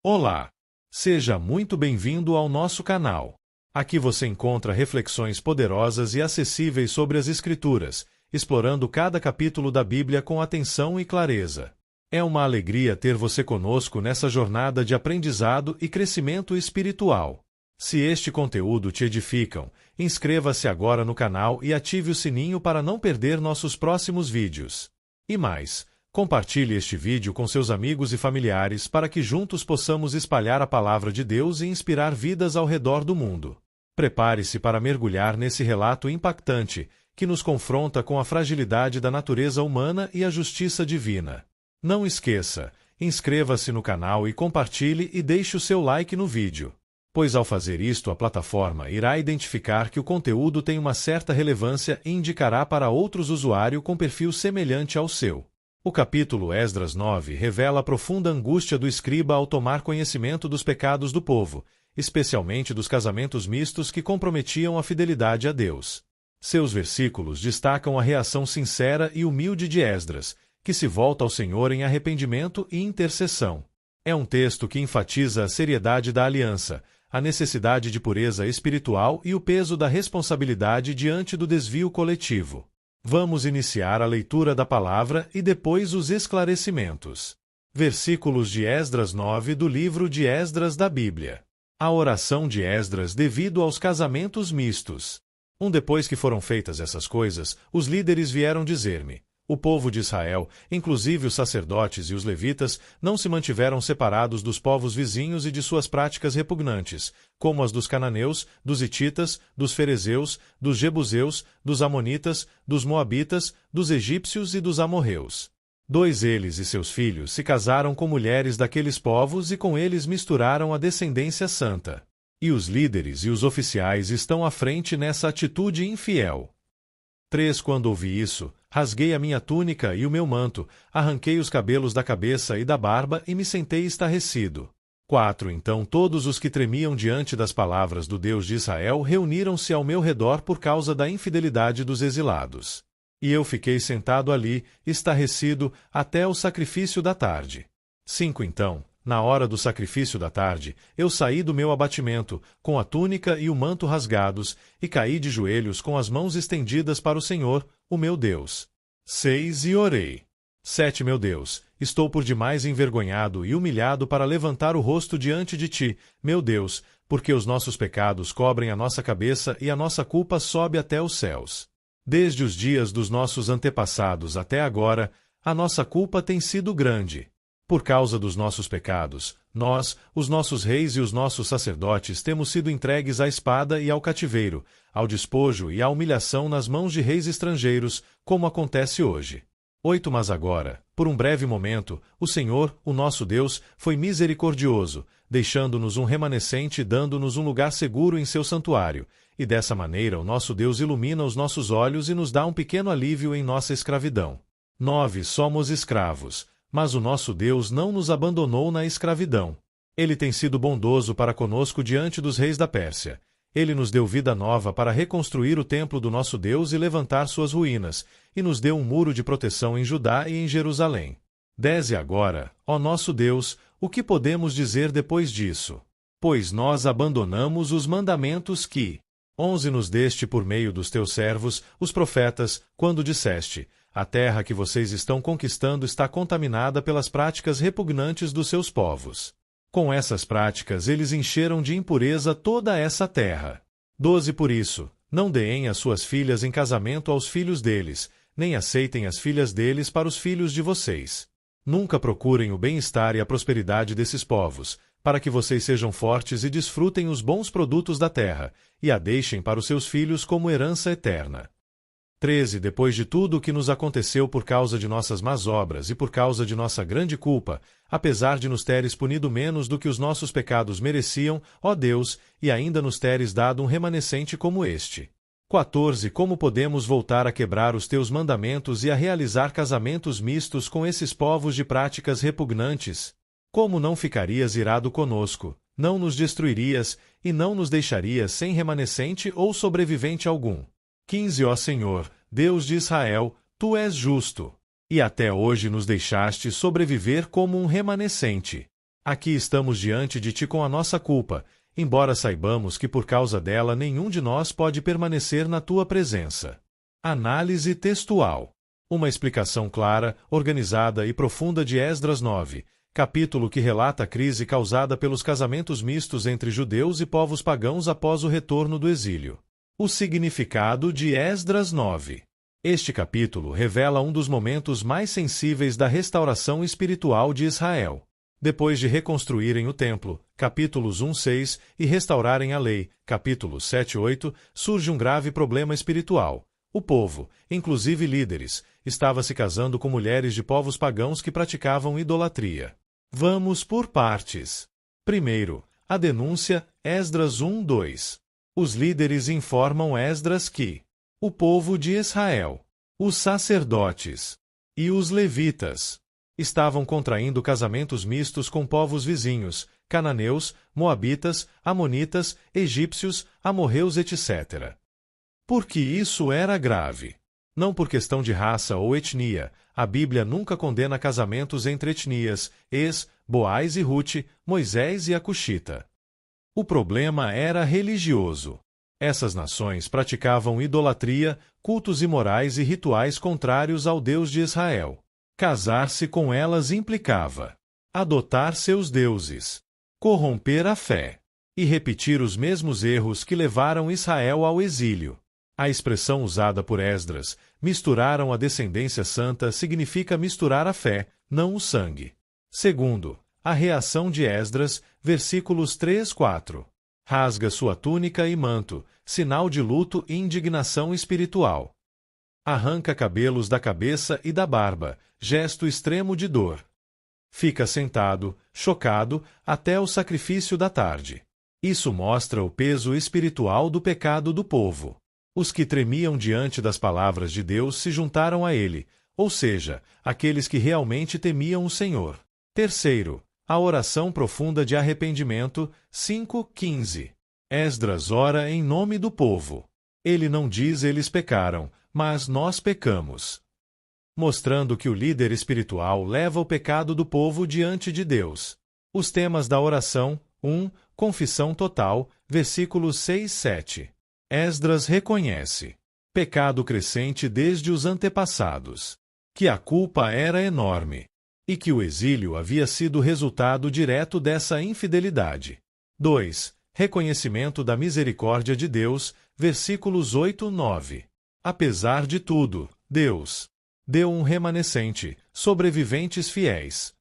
Olá! Seja muito bem-vindo ao nosso canal. Aqui você encontra reflexões poderosas e acessíveis sobre as Escrituras, explorando cada capítulo da Bíblia com atenção e clareza. É uma alegria ter você conosco nessa jornada de aprendizado e crescimento espiritual. Se este conteúdo te edificam, inscreva-se agora no canal e ative o sininho para não perder nossos próximos vídeos. E mais, compartilhe este vídeo com seus amigos e familiares para que juntos possamos espalhar a palavra de Deus e inspirar vidas ao redor do mundo. Prepare-se para mergulhar nesse relato impactante que nos confronta com a fragilidade da natureza humana e a justiça divina. Não esqueça, inscreva-se no canal e compartilhe e deixe o seu like no vídeo, pois ao fazer isto a plataforma irá identificar que o conteúdo tem uma certa relevância e indicará para outros usuários com perfil semelhante ao seu. O capítulo Esdras 9 revela a profunda angústia do escriba ao tomar conhecimento dos pecados do povo, especialmente dos casamentos mistos que comprometiam a fidelidade a Deus. Seus versículos destacam a reação sincera e humilde de Esdras, que se volta ao Senhor em arrependimento e intercessão. É um texto que enfatiza a seriedade da aliança, a necessidade de pureza espiritual e o peso da responsabilidade diante do desvio coletivo. Vamos iniciar a leitura da palavra e depois os esclarecimentos. Versículos de Esdras 9 do livro de Esdras da Bíblia. A oração de Esdras devido aos casamentos mistos. Depois que foram feitas essas coisas, os líderes vieram dizer-me: o povo de Israel, inclusive os sacerdotes e os levitas, não se mantiveram separados dos povos vizinhos e de suas práticas repugnantes, como as dos cananeus, dos hititas, dos ferezeus, dos jebuseus, dos amonitas, dos moabitas, dos egípcios e dos amorreus. Eles e seus filhos se casaram com mulheres daqueles povos e com eles misturaram a descendência santa. E os líderes e os oficiais estão à frente nessa atitude infiel. Quando ouvi isso, rasguei a minha túnica e o meu manto, arranquei os cabelos da cabeça e da barba e me sentei estarrecido. Então todos os que tremiam diante das palavras do Deus de Israel reuniram-se ao meu redor por causa da infidelidade dos exilados. E eu fiquei sentado ali, estarrecido, até o sacrifício da tarde. Então, na hora do sacrifício da tarde, eu saí do meu abatimento, com a túnica e o manto rasgados, e caí de joelhos com as mãos estendidas para o Senhor, o meu Deus. E orei. Meu Deus, estou por demais envergonhado e humilhado para levantar o rosto diante de ti, meu Deus, porque os nossos pecados cobrem a nossa cabeça e a nossa culpa sobe até os céus. Desde os dias dos nossos antepassados até agora, a nossa culpa tem sido grande. Por causa dos nossos pecados, nós, os nossos reis e os nossos sacerdotes, temos sido entregues à espada e ao cativeiro, ao despojo e à humilhação nas mãos de reis estrangeiros, como acontece hoje. Mas agora, por um breve momento, o Senhor, o nosso Deus, foi misericordioso, deixando-nos um remanescente e dando-nos um lugar seguro em seu santuário, e dessa maneira o nosso Deus ilumina os nossos olhos e nos dá um pequeno alívio em nossa escravidão. Somos escravos. Mas o nosso Deus não nos abandonou na escravidão. Ele tem sido bondoso para conosco diante dos reis da Pérsia. Ele nos deu vida nova para reconstruir o templo do nosso Deus e levantar suas ruínas, e nos deu um muro de proteção em Judá e em Jerusalém. E agora, ó nosso Deus, o que podemos dizer depois disso? Pois nós abandonamos os mandamentos que nos deste por meio dos teus servos, os profetas, quando disseste: a terra que vocês estão conquistando está contaminada pelas práticas repugnantes dos seus povos. Com essas práticas eles encheram de impureza toda essa terra. Por isso, não deem as suas filhas em casamento aos filhos deles, nem aceitem as filhas deles para os filhos de vocês. Nunca procurem o bem-estar e a prosperidade desses povos, para que vocês sejam fortes e desfrutem os bons produtos da terra, e a deixem para os seus filhos como herança eterna. Depois de tudo o que nos aconteceu por causa de nossas más obras e por causa de nossa grande culpa, apesar de nos teres punido menos do que os nossos pecados mereciam, ó Deus, e ainda nos teres dado um remanescente como este. Como podemos voltar a quebrar os teus mandamentos e a realizar casamentos mistos com esses povos de práticas repugnantes? Como não ficarias irado conosco, não nos destruirias e não nos deixarias sem remanescente ou sobrevivente algum? Ó Senhor, Deus de Israel, Tu és justo, e até hoje nos deixaste sobreviver como um remanescente. Aqui estamos diante de ti com a nossa culpa, embora saibamos que por causa dela nenhum de nós pode permanecer na tua presença. Análise textual. Uma explicação clara, organizada e profunda de Esdras 9, capítulo que relata a crise causada pelos casamentos mistos entre judeus e povos pagãos após o retorno do exílio. O significado de Esdras 9. Este capítulo revela um dos momentos mais sensíveis da restauração espiritual de Israel. Depois de reconstruírem o templo, capítulos 1-6, e restaurarem a lei, capítulos 7-8, surge um grave problema espiritual. O povo, inclusive líderes, estava se casando com mulheres de povos pagãos que praticavam idolatria. Vamos por partes. Primeiro, a denúncia, Esdras 1-2. Os líderes informam Esdras que o povo de Israel, os sacerdotes e os levitas estavam contraindo casamentos mistos com povos vizinhos, cananeus, moabitas, amonitas, egípcios, amorreus, etc. Porque isso era grave. Não por questão de raça ou etnia, a Bíblia nunca condena casamentos entre etnias, Boaz e Rute, Moisés e a Cuxita. O problema era religioso. Essas nações praticavam idolatria, cultos imorais e rituais contrários ao Deus de Israel. Casar-se com elas implicava adotar seus deuses, corromper a fé e repetir os mesmos erros que levaram Israel ao exílio. A expressão usada por Esdras, misturaram a descendência santa, significa misturar a fé, não o sangue. Segundo, a reação de Esdras, versículos 3-4. Rasga sua túnica e manto, sinal de luto e indignação espiritual. Arranca cabelos da cabeça e da barba, gesto extremo de dor. Fica sentado, chocado, até o sacrifício da tarde. Isso mostra o peso espiritual do pecado do povo. Os que tremiam diante das palavras de Deus se juntaram a ele, ou seja, aqueles que realmente temiam o Senhor. Terceiro, a oração profunda de arrependimento, 5:15. Esdras ora em nome do povo. Ele não diz eles pecaram, mas nós pecamos. Mostrando que o líder espiritual leva o pecado do povo diante de Deus. Os temas da oração, 1. Confissão total, versículos 6-7. Esdras reconhece pecado crescente desde os antepassados, que a culpa era enorme, e que o exílio havia sido resultado direto dessa infidelidade. 2. Reconhecimento da misericórdia de Deus, versículos 8-9. Apesar de tudo, Deus deu um remanescente, sobreviventes fiéis.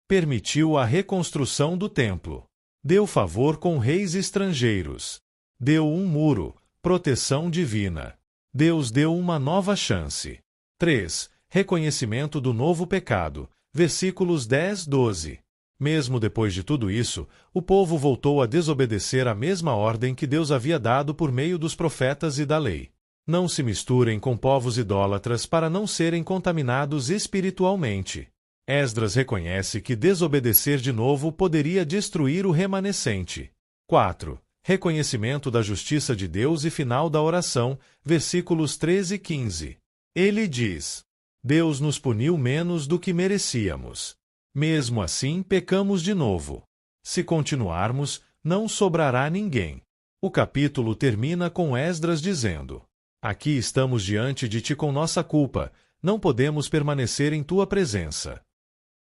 Permitiu a reconstrução do templo. Deu favor com reis estrangeiros. Deu um muro, proteção divina. Deus deu uma nova chance. 3. Reconhecimento do novo pecado, versículos 10-12. Mesmo depois de tudo isso, o povo voltou a desobedecer a mesma ordem que Deus havia dado por meio dos profetas e da lei. Não se misturem com povos idólatras para não serem contaminados espiritualmente. Esdras reconhece que desobedecer de novo poderia destruir o remanescente. 4. Reconhecimento da justiça de Deus e final da oração, versículos 13-15. Ele diz: Deus nos puniu menos do que merecíamos. Mesmo assim, pecamos de novo. Se continuarmos, não sobrará ninguém. O capítulo termina com Esdras dizendo: Aqui estamos diante de ti com nossa culpa, não podemos permanecer em tua presença.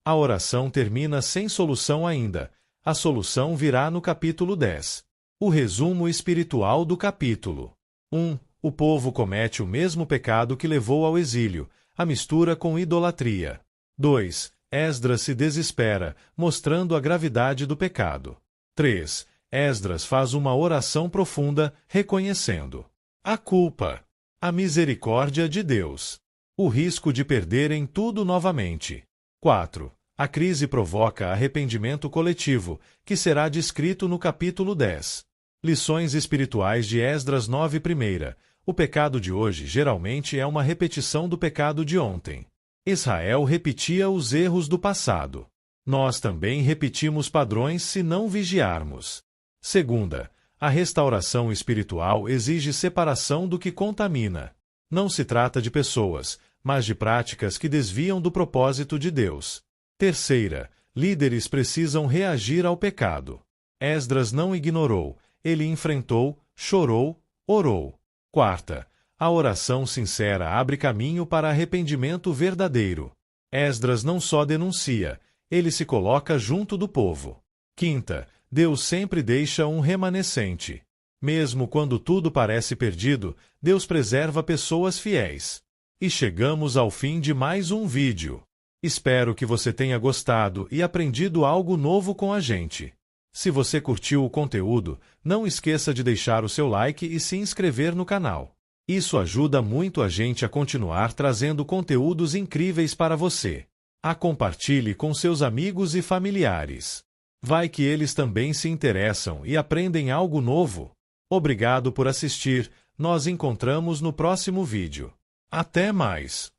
A oração termina sem solução ainda. A solução virá no capítulo 10. O resumo espiritual do capítulo. 1. O povo comete o mesmo pecado que levou ao exílio, a mistura com idolatria. 2. Esdras se desespera, mostrando a gravidade do pecado. 3. Esdras faz uma oração profunda, reconhecendo a culpa, a misericórdia de Deus, o risco de perderem tudo novamente. 4. A crise provoca arrependimento coletivo, que será descrito no capítulo 10. Lições espirituais de Esdras 9. Primeira. O pecado de hoje geralmente é uma repetição do pecado de ontem. Israel repetia os erros do passado. Nós também repetimos padrões se não vigiarmos. Segunda. A restauração espiritual exige separação do que contamina. Não se trata de pessoas, mas de práticas que desviam do propósito de Deus. Terceira. Líderes precisam reagir ao pecado. Esdras não ignorou, ele enfrentou, chorou, orou. Quarta, a oração sincera abre caminho para arrependimento verdadeiro. Esdras não só denuncia, ele se coloca junto do povo. Quinta, Deus sempre deixa um remanescente. Mesmo quando tudo parece perdido, Deus preserva pessoas fiéis. E chegamos ao fim de mais um vídeo. Espero que você tenha gostado e aprendido algo novo com a gente. Se você curtiu o conteúdo, não esqueça de deixar o seu like e se inscrever no canal. Isso ajuda muito a gente a continuar trazendo conteúdos incríveis para você. Compartilhe com seus amigos e familiares. Vai que eles também se interessam e aprendem algo novo. Obrigado por assistir, nós encontramos no próximo vídeo. Até mais!